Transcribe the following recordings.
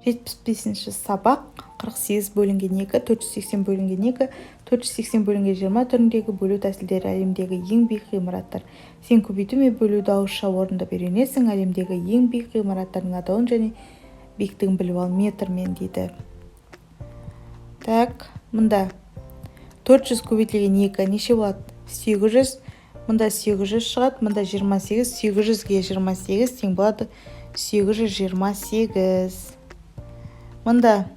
75-ші сабақ 48 бөлінген 2, 480 бөлінген 2, 480 бөлінген 20 түріндегі бөлу тәсілдері. Әлемдегі ең биік ғимараттар. Сен көбейту мен бөлуді ауызша орындап үйренесің. Әлемдегі ең биік ғимараттардың атауын және биіктігін біліп ал. Метрмен дейді. Так, мұнда 400 көбейтілген 2 неше болады? 800. Мұнда 800 шығады, мұнда 28. 800-ге 28 тең болады 828. Мұнда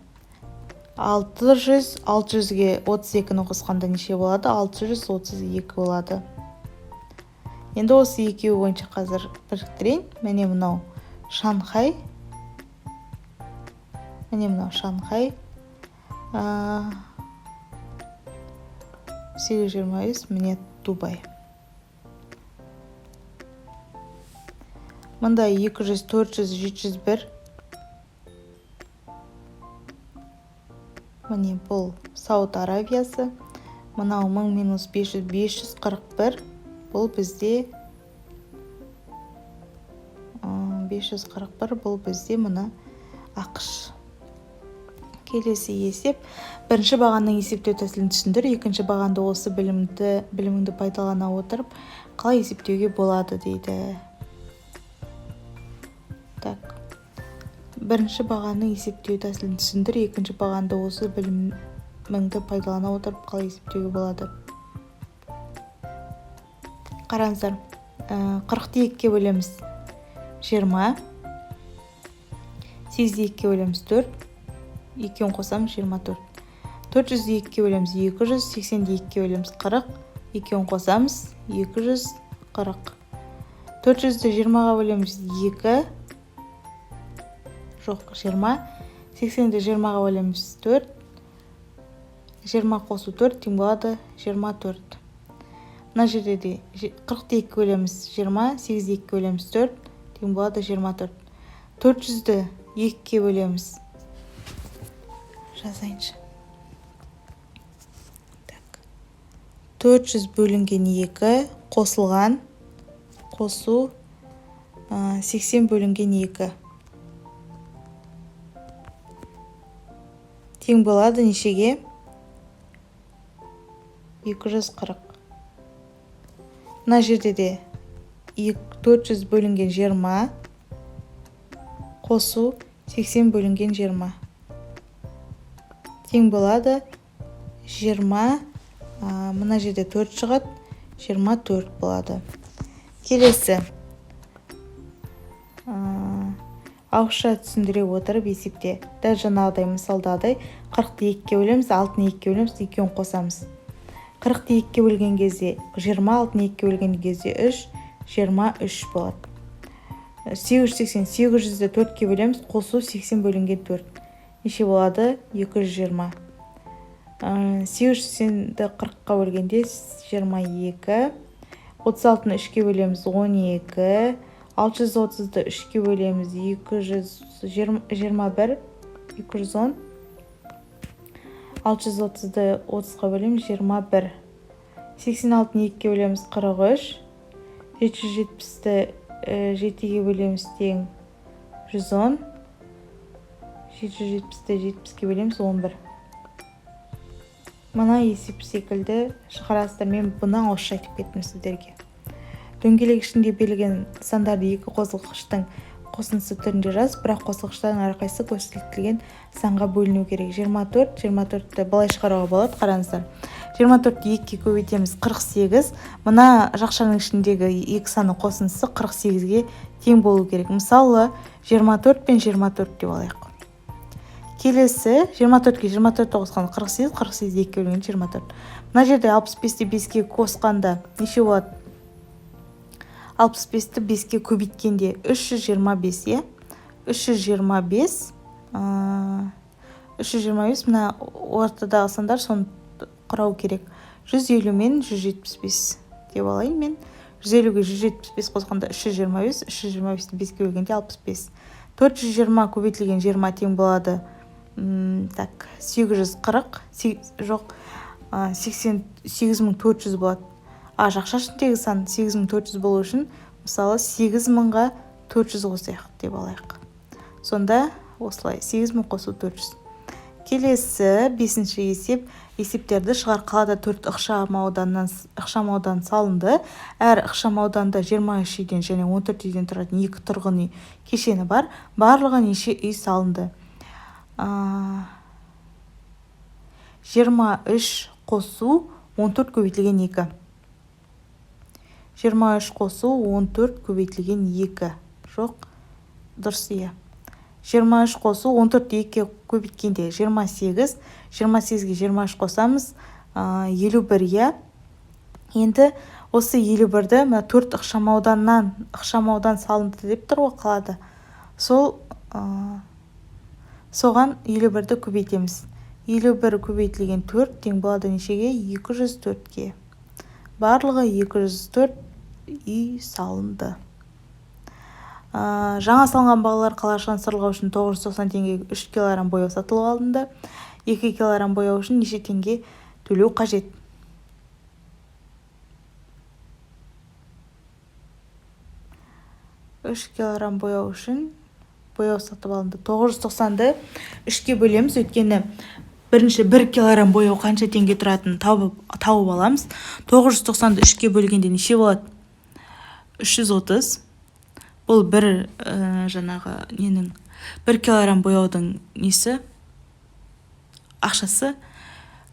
600, 600-ге 32-ні қосқанда неше болады? 632 болады. Енді осы екеуі бойынша қазір біріктірейін. Міне мынау Шанхай. Міне мынау Шанхай. 825, міне Дубай. Мұнда 200, 400, 701. Міне бұл Сауд Аравиясы. Мынау 1000 минус 500, 541. Бұл бізде 541, бұл бізде мұны ақш. Келесі есеп. Бірінші бағанның есептеу тәсілін түсіндір. Екінші бағанды осы біліміңді пайдалана отырып, қалай есептеуге болады дейді. Так. Бірінші бағанның есептеу тәсілін түсіндір. Екінші бағанды осы біліміңді пайдалана отырып, қалай есептеуге болады. Қараңыздар. 40-ті 2-ке бөлеміз 20. 8-ді 2-ке бөлеміз 4. 2-ін қосамыз 24. 400-ді 2-ке бөлеміз 200. 80-ді 2-ке бөлеміз 40. 2-ін қосамыз 240. 400-ді 20-ға бөлеміз 2. Жоқ, 20. 80-ді 20-ға бөлеміз 4. 20 қосу 4 тең болады 24. Мына жерде де 40-ді 2-ке бөлеміз 20. 8-ді 2-ке бөлеміз 4 тең болады 24. 400-ді 2-ке бөлеміз жазайыншы. Так. 400 бөлінген 2 қосылған қосу 80 бөлінген 2 тең болады нешеге? 240. Мына жерде де 400 бөлінген 20 қосу 80 бөлінген 20 тең болады 20. Мына жерде 4 шығады, 24 болады. Келесі. Ауызша түсіндіре отырып есепте. Дәл жаңағыдай мысалдадай 40-ті 2-ке бөлеміз, 6-ны 2-ке бөлеміз, 2-ін қосамыз. 40-ті 2-ке бөлген кезде 20, 6-ны 2-ке бөлген кезде 3, 23 болады. 880, 800-ді 4-ке бөлеміз, қосу 80 бөлінген 4. Неше болады? 220. 880-ді 40-қа бөлгенде 22. 36-ны 3-ке бөлеміз 12. 630-ды 3-ке бөлеміз 221. 210. 630-ды 30-қа бөлеміз 21. 86-ны 2-ке бөлеміз 43. 770-ді 7-ге бөлеміз тең 110. 770-ді 70-ге бөлеміз 11. Мына есеп секілді шығарасыздар. Мен бұны ауызша айтып кеттім сіздерге. Дөңгелек ішінде берілген сандарды екі қосылғыштың қосындысы түрінде жаз, бірақ қосылғыштардың әрқайсысы көрсетілген санға бөліну керек. 24, 24-ті былай шығаруға болады, қараңыздар. 24-ті 2-ке көбейтеміз 48. Мына жақшаның ішіндегі екі саны қосындысы 48-ге тең болу керек. Мысалы, 24 пен 24 деп алайық. Келесі 24-ке 24 қосқанда 48, 48-ді 2-ке бөлгенде 24. Мына жерде 65-ті 5-ке қосқанда неше болады? 65-ті 5-ке көбейткенде 325, е? 325. 325 мына ортадағы сандар соны құрау керек. 150 мен 175 деп алайын мен. 150-ге 175 қосқанда 325, 325-ті 5-ке бөлгенде 65. 420 көбейтілген 20 тең болады. Так, 840, жоқ, 8400 болады. Жақша ішіндегі сан 8400 болу үшін, мысалы 8000-ға 400 қосайық деп алайық. Сонда осылай 8000 қосу 400. Келесі 5-ші есеп. Есептерді шығар. Қалада 4 ықшам аудан салынды. Әр ықшам ауданда 23 үйден және 14 үйден тұратын 2 тұрғын үй кешені бар. Барлығы неше үй салынды? 23 қосу 14 көбейтілген 2. 23 қосу 14 көбейтілген 2. Жоқ, дұрыс иә. 23 қосу 14 2 көбейткенде 28. 28-ге 23 қосамыз, 51 иә. Енді осы 51-ді 4 ықшам аудан салынды деп тұр ғой қалада. Соған 51-ді көбейтеміз. 51 көбейтілген 4 тең болады нешеге? 204-ге. Барлығы 204 үй салынды. Жаңа салынған бағалар қалашығын сырлау үшін 990 теңгеге 3 кг бояу сатылып алынды. 2 кг бояу үшін неше теңге төлеу қажет? 3 кг бояу үшін бояу сатып алынды. 990-ды 3-ке бөлеміз, өйткені бірінші 1 кг бояу қанша теңге тұратынын тауып аламыз. 990-ды 3-ке бөлгенде неше болады? 330. Бұл бір жаңағы 1 кг бояудың несі? Ақшасы.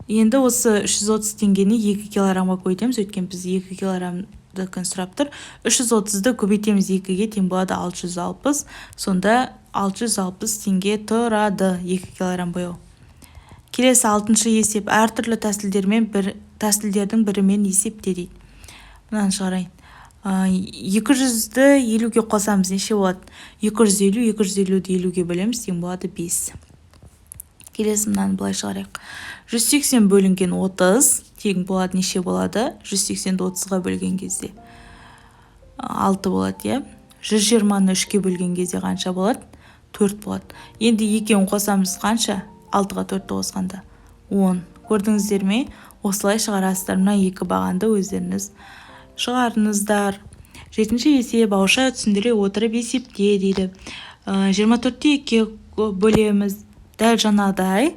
Енді осы 330 теңгені 2 кг-ға көйтеміз, өткен біз 2 кг-ды күн сұрап тұр. 330-ды көбейтеміз 2-ге тең болады 660. Сонда 660 теңге тұрады 2 кг бояу. Келесі 6-шы есеп. Әртүрлі тәсілдердің бірімен есепте дейді. Мынаны шығарайын. 200-ді 50-ге қосамыз, неше болады? 250, 250-ді 50-ге бөлеміз, тең болады 5. Келесі мынаны былай шығарайық. 180 бөлінген 30 тең болады неше болады? 180-ді 30-ға бөлген кезде 6 болады, е? 120-ны 3-ке бөлген кезде қанша болады? 4 болады. Енді екеуін қосамыз қанша? 6-ға 4-ті қосқанда 10. Көрдіңіздер ме? Осылай шығарасыздар. Мына екі бағанды өздеріңіз шығарыңыздар. 7-ші есеп. Ауызша түсіндіре отырып есепте дейді. 24-те 2-ге бөлеміз. Дәл жаңадай.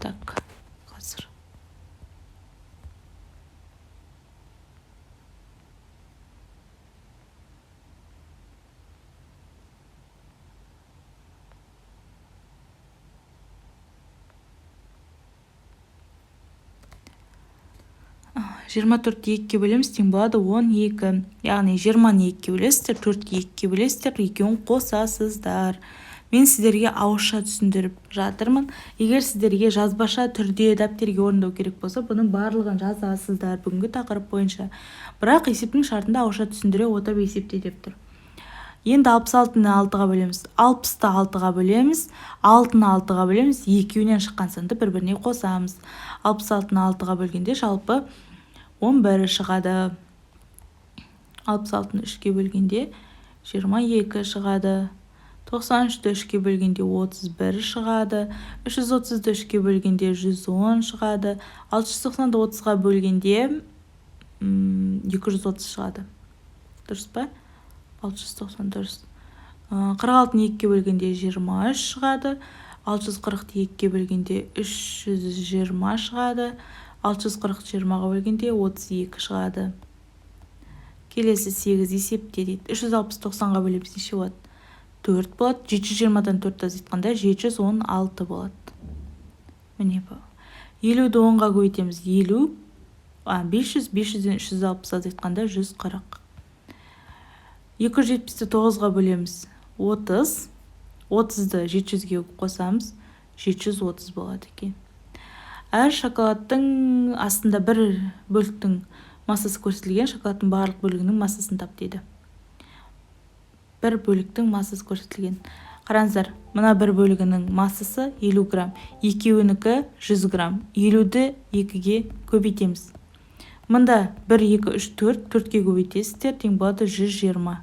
Так, қазір. Жиырма 2-ге бөлеміз, тең болады 12. Яғни 20-ны 2-ге бөлесіздер, 4-ге 2-ге бөлесіздер, екеуін қосасыздар. Мен сіздерге ауызша түсіндіріп жатырмын. Егер сіздерге жазбаша түрде дәптерге орындау керек болса, бұның барлығын жазасыздар бүгінгі тақырып бойынша. Бірақ есептің шартында ауызша түсіндіре отырып есепте деп тұр. Енді 66-ны 6-ға бөлеміз. 60-ты 6-ға бөлеміз. 6-ны 6-ға бөлеміз. Екеуінен шыққан санды бір-біріне қосамыз. 66-ны 6-ға бөлгенде жалпы 11 шығады. 66-ны 3-ке бөлгенде 22 шығады. 93-ті 3-ке бөлгенде 31 шығады. 330-ті 3-ке бөлгенде 110 шығады. 690-ды 30-ға бөлгенде 230 шығады. Дұрыс па? 690 дұрыс. 46-ны 2-ке бөлгенде 23 шығады. 640-ті 2-ке бөлгенде 320 шығады. 640-ті 20-ға бөлгенде 32 шығады. Келесі 8 есепте дейді. 360-90-ға бөлеміз неше болады? 4 болады. 720-дан 4 азайтқанда 716 болады. Міне бұл. 50-ді 10-ға көбейтеміз. 50. 500-500-ден 360 азайтқанда 140. 270-ті 9-ға бөлеміз. 30. 30-ды 700-ге қосамыз. 730 болады екен. Әр шоколадтың астында бір бөліктің массасы көрсетілген, шоколадтың барлық бөлігінің массасын тап дейді. Бір бөліктің массасы көрсетілген. Қараңыздар, мына бір бөлігінің массасы 50 грамм, екеуінікі 100 грамм. 50-ді 2-ге көбейтеміз. Мында 1, 2, 3, 4, 4-ке көбейтесіздер, тең болады 120.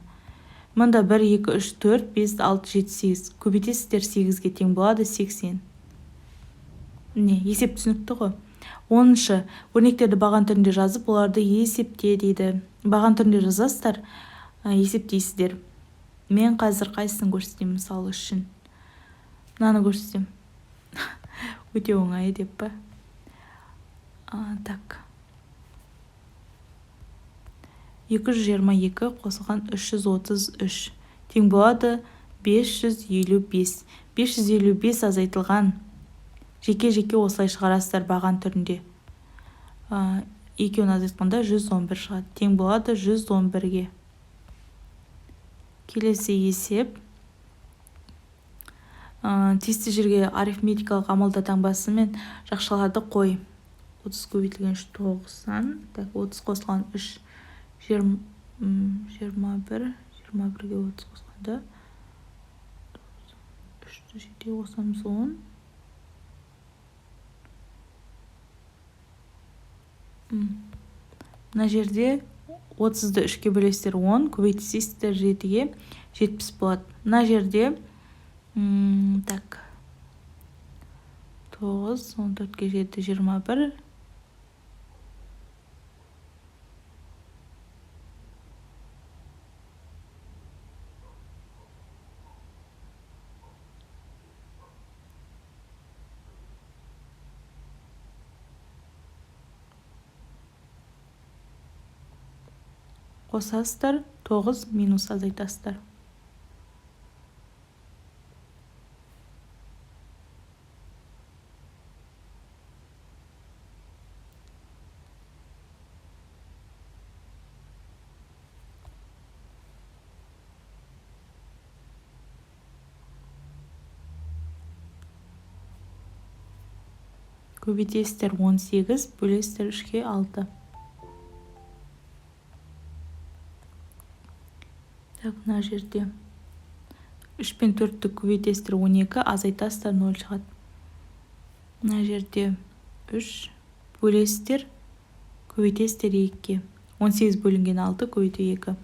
Мында 1, 2, 3, 4, 5, 6, 7, 8. Көбейтесіздер 8-ге тең болады 80. Не, есеп түсінікті ғой. 10-шы, өрнектерді баған түрінде жазып, оларды есепте дейді. Баған түрінде жазасыздар, есептейсіздер. Мен қазір қайсысын көрсетейін мысалы үшін? Мынаны көрсетем. Өте оңай деп па? Так. 222 қосылған 333 тең болады 555. 555 азайтылған. Жеке-жеке осылай шығарасыздар баған түрінде. Екеуін азайтқанда 111 шығады. Тең болады 111-ге. Келесі есеп. Тиісті жерге арифметикалық амалда таңбасымен жақшыларды қой. 30 көбейтілген 3 90. Так, 30 қосылған 3 21. 21-ге 30 қосқанда 3-ті жетеге қосамыз 10. Мына жерде 30-ды 3-ке бөлесіздер 10, көбейтсеңіздер 7-ге 70 болады. Мына жерде так 9, 14-ге 7, 21. Қосасыздар, 9 минус азайтасыздар. Көбейтесіздер 18, бөлесіздер 3-ке 6. Так, мына жерде 3 пен 4-ті көбейтесіздер 12, азайтасыздар 0 шығады. Мына жерде 3 бөлесіздер, көбейтесіздер 2-ке. 18 бөлінген 6, көбейту 2.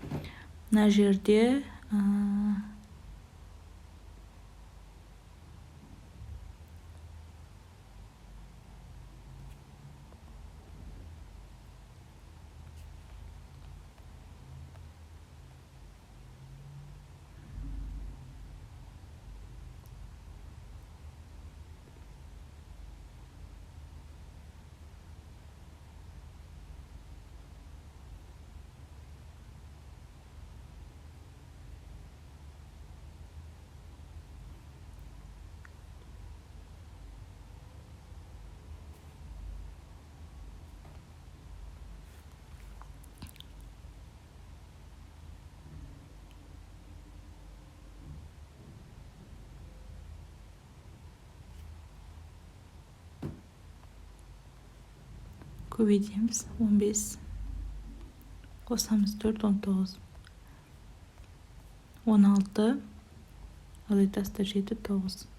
Мына жерде көбейтеміз 15. Қосамыз 4, 19. 16. Азайтасыздар 7, 9.